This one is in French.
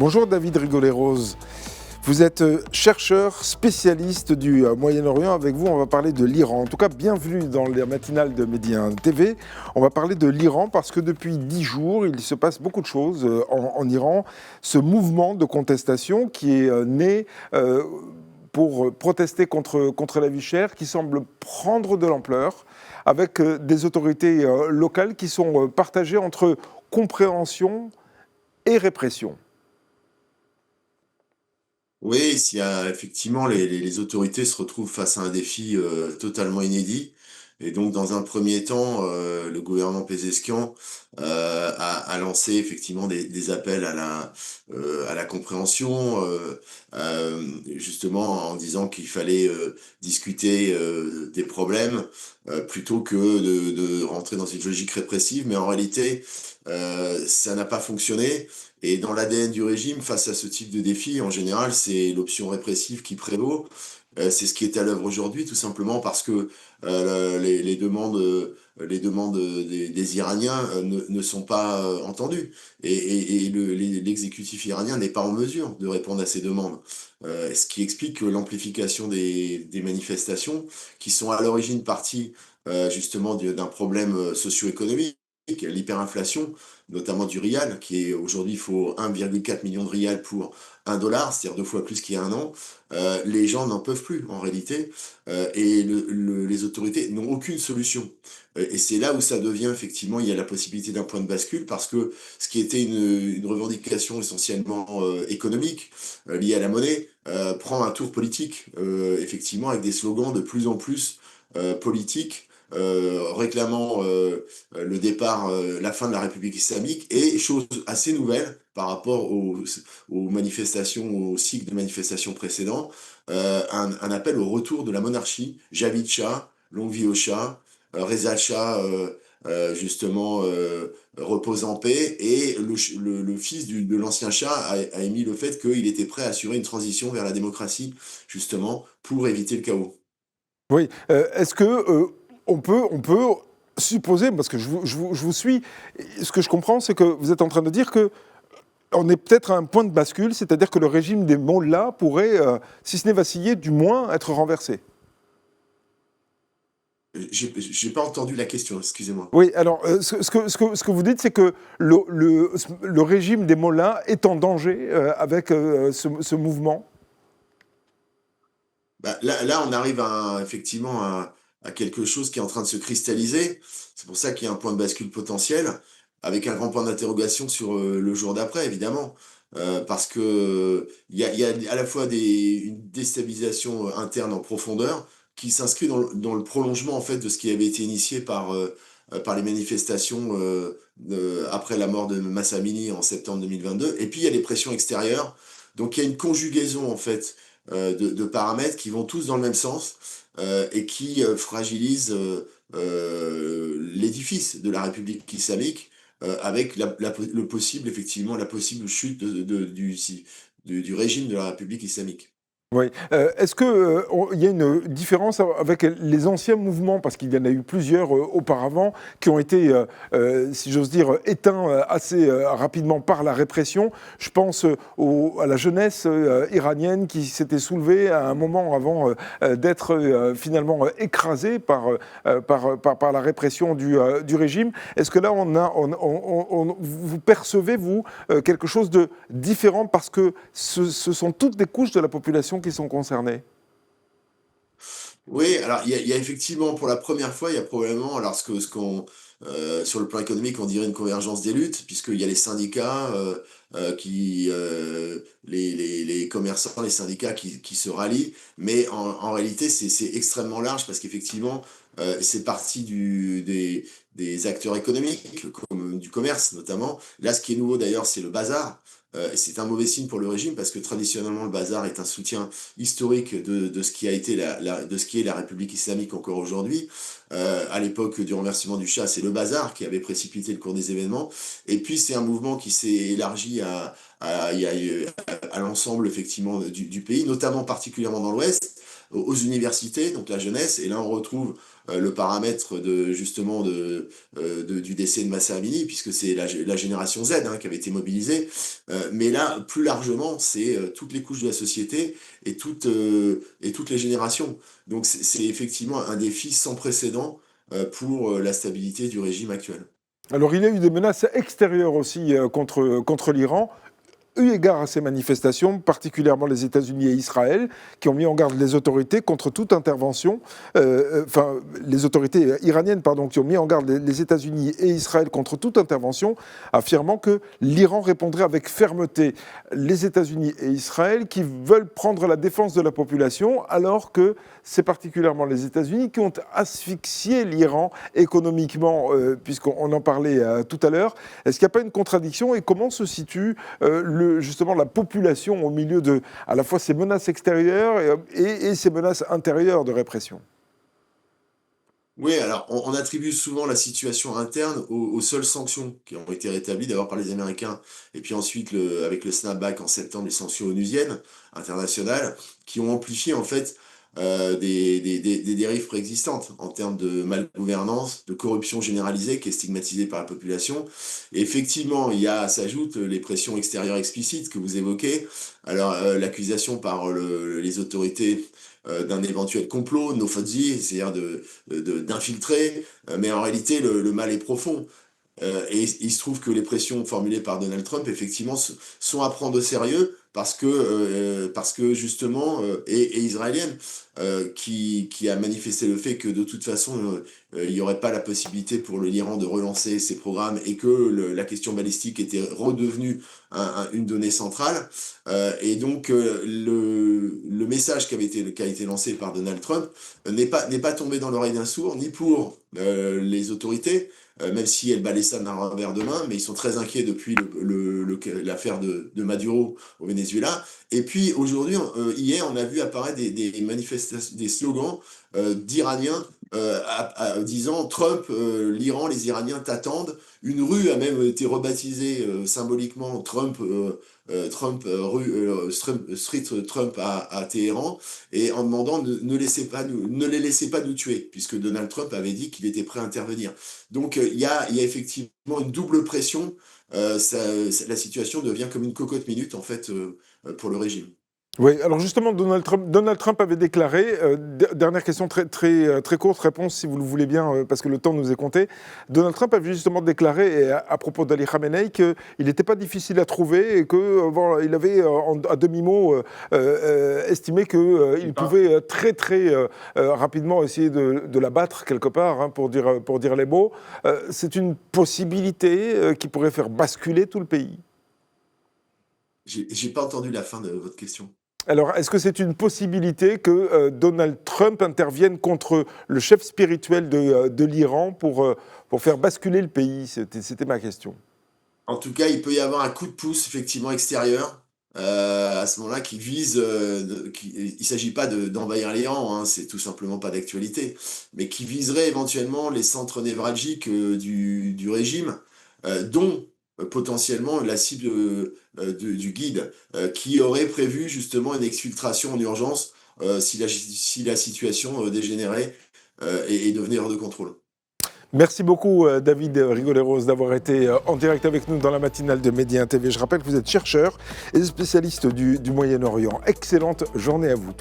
Bonjour David Rigolet-Rose. Vous êtes chercheur spécialiste du Moyen-Orient. Avec vous, on va parler de l'Iran. En tout cas, bienvenue dans les matinales de Média TV. On va parler de l'Iran parce que depuis 10 jours, il se passe beaucoup de choses en Iran. Ce mouvement de contestation qui est né pour protester contre la vie chère, qui semble prendre de l'ampleur, avec des autorités locales qui sont partagées entre compréhension et répression. Oui, effectivement, les autorités se retrouvent face à un défi totalement inédit. Et donc, dans un premier temps, le gouvernement Pezeshkian a lancé effectivement des appels à la compréhension, justement en disant qu'il fallait discuter des problèmes plutôt que de rentrer dans une logique répressive. Mais en réalité, ça n'a pas fonctionné. Et dans l'ADN du régime, face à ce type de défi, en général, c'est l'option répressive qui prévaut. C'est ce qui est à l'œuvre aujourd'hui, tout simplement parce que les demandes des Iraniens ne sont pas entendues. L'exécutif iranien n'est pas en mesure de répondre à ces demandes. Ce qui explique que l'amplification des manifestations, qui sont à l'origine partie justement d'un problème socio-économique, l'hyperinflation, notamment du rial, qui est aujourd'hui, il faut 1,4 million de rial pour 1 dollar, c'est-à-dire 2 fois plus qu'il y a un an. Les gens n'en peuvent plus, en réalité, et les autorités n'ont aucune solution. Et c'est là où ça devient, effectivement, il y a la possibilité d'un point de bascule, parce que ce qui était une revendication essentiellement économique, liée à la monnaie, prend un tour politique, effectivement, avec des slogans de plus en plus politiques, réclamant le départ, la fin de la République islamique, et chose assez nouvelle par rapport aux manifestations, au cycle de manifestations précédents, un appel au retour de la monarchie, Javid Shah, longue vie au Shah, Reza Shah, justement, repose en paix, et le fils de l'ancien Shah a émis le fait qu'il était prêt à assurer une transition vers la démocratie, justement, pour éviter le chaos. Oui, est-ce que on peut supposer, parce que je vous suis, ce que je comprends, c'est que vous êtes en train de dire que on est peut-être à un point de bascule, c'est-à-dire que le régime des mollahs pourrait, si ce n'est vaciller, du moins être renversé. J'ai pas entendu la question, excusez-moi. Oui, alors ce que vous dites, c'est que le régime des mollahs est en danger avec ce mouvement. Bah, là, on arrive effectivement à quelque chose qui est en train de se cristalliser. C'est pour ça qu'il y a un point de bascule potentiel, avec un grand point d'interrogation sur le jour d'après, évidemment. Parce que il y a à la fois une déstabilisation interne en profondeur qui s'inscrit dans le prolongement en fait de ce qui avait été initié par les manifestations après la mort de Massa Amini en septembre 2022. Et puis il y a les pressions extérieures. Donc il y a une conjugaison en fait de paramètres qui vont tous dans le même sens et qui fragilisent l'édifice de la République islamique avec le possible, effectivement, la possible chute du régime de la République islamique. Oui. Est-ce qu'il y a une différence avec les anciens mouvements, parce qu'il y en a eu plusieurs auparavant, qui ont été, si j'ose dire, éteints assez rapidement par la répression? Je pense à la jeunesse iranienne qui s'était soulevée à un moment avant d'être finalement écrasée par la répression du régime. Est-ce que là, vous percevez, vous, quelque chose de différent, parce que ce sont toutes des couches de la population qui sont concernés? Oui, alors il y a effectivement, pour la première fois, il y a probablement, alors sur le plan économique, on dirait une convergence des luttes, puisqu'il y a les syndicats, les commerçants, les syndicats qui se rallient, mais en réalité, c'est extrêmement large, parce qu'effectivement, c'est parti des acteurs économiques, comme du commerce notamment. Là, ce qui est nouveau d'ailleurs, c'est le bazar. Et c'est un mauvais signe pour le régime, parce que traditionnellement, le bazar est un soutien historique de ce qui a été de ce qui est la République islamique encore aujourd'hui. À l'époque du renversement du Shah, c'est le bazar qui avait précipité le cours des événements. Et puis c'est un mouvement qui s'est élargi à l'ensemble effectivement du pays, notamment particulièrement dans l'Ouest, aux universités, donc la jeunesse, et là on retrouve le paramètre du décès de Mahsa Amini, puisque c'est la génération Z qui avait été mobilisée. Mais là, plus largement, c'est toutes les couches de la société et toutes les générations. Donc c'est effectivement un défi sans précédent pour la stabilité du régime actuel. Alors il y a eu des menaces extérieures aussi contre l'Iran. Eu égard à ces manifestations, particulièrement les États-Unis et Israël, qui ont mis en garde les autorités contre toute intervention, les autorités iraniennes, pardon, qui ont mis en garde les États-Unis et Israël contre toute intervention, affirmant que l'Iran répondrait avec fermeté. Les États-Unis et Israël qui veulent prendre la défense de la population, alors que c'est particulièrement les États-Unis qui ont asphyxié l'Iran économiquement, puisqu'on en parlait tout à l'heure. Est-ce qu'il n'y a pas une contradiction et comment se situe justement la population au milieu de à la fois ces menaces extérieures et ces menaces intérieures de répression? Oui, alors on attribue souvent la situation interne aux seules sanctions qui ont été rétablies d'abord par les Américains et puis ensuite avec le snapback en septembre, les sanctions onusiennes internationales qui ont amplifié en fait des dérives préexistantes en termes de malgouvernance, de corruption généralisée qui est stigmatisée par la population. Et effectivement, s'ajoutent les pressions extérieures explicites que vous évoquez. Alors l'accusation par les autorités d'un éventuel complot, nofodzi, c'est-à-dire d'infiltrer, mais en réalité le mal est profond. Et il se trouve que les pressions formulées par Donald Trump, effectivement, sont à prendre au sérieux parce que justement, et israélienne, qui a manifesté le fait que de toute façon, il n'y aurait pas la possibilité pour l'Iran de relancer ses programmes et que la question balistique était redevenue une donnée centrale. Et donc, le message qui a été lancé par Donald Trump n'est pas tombé dans l'oreille d'un sourd, ni pour les autorités, même si elles balaient ça d'un revers de main, mais ils sont très inquiets depuis l'affaire de Maduro au Venezuela. Et puis aujourd'hui, hier, on a vu apparaître des manifestations, des slogans d'Iraniens disant Trump, l'Iran, les Iraniens t'attendent. Une rue a même été rebaptisée symboliquement Street Trump à Téhéran, et en demandant ne les laissez pas nous tuer, puisque Donald Trump avait dit qu'il était prêt à intervenir. Donc il y a effectivement une double pression. La situation devient comme une cocotte minute en fait pour le régime. Oui, alors justement, Donald Trump avait déclaré, dernière question très courte, réponse si vous le voulez bien, parce que le temps nous est compté. Donald Trump avait justement déclaré, à propos d'Ali Khamenei, qu'il n'était pas difficile à trouver et qu'il avait, à demi-mot, estimé qu'il pouvait très rapidement essayer de l'abattre quelque part, pour dire les mots. C'est une possibilité qui pourrait faire basculer tout le pays. J'ai pas entendu la fin de votre question. Alors, est-ce que c'est une possibilité que Donald Trump intervienne contre le chef spirituel de l'Iran pour faire basculer le pays? C'était ma question. En tout cas, il peut y avoir un coup de pouce effectivement extérieur à ce moment-là qui vise. Il ne s'agit pas d'envahir l'Iran, c'est tout simplement pas d'actualité, mais qui viserait éventuellement les centres névralgiques du régime, dont potentiellement la cible du guide, qui aurait prévu justement une exfiltration en urgence si la situation dégénérait et devenait hors de contrôle. Merci beaucoup David Rigoleros d'avoir été en direct avec nous dans la matinale de Média TV. Je rappelle que vous êtes chercheur et spécialiste du Moyen-Orient. Excellente journée à vous.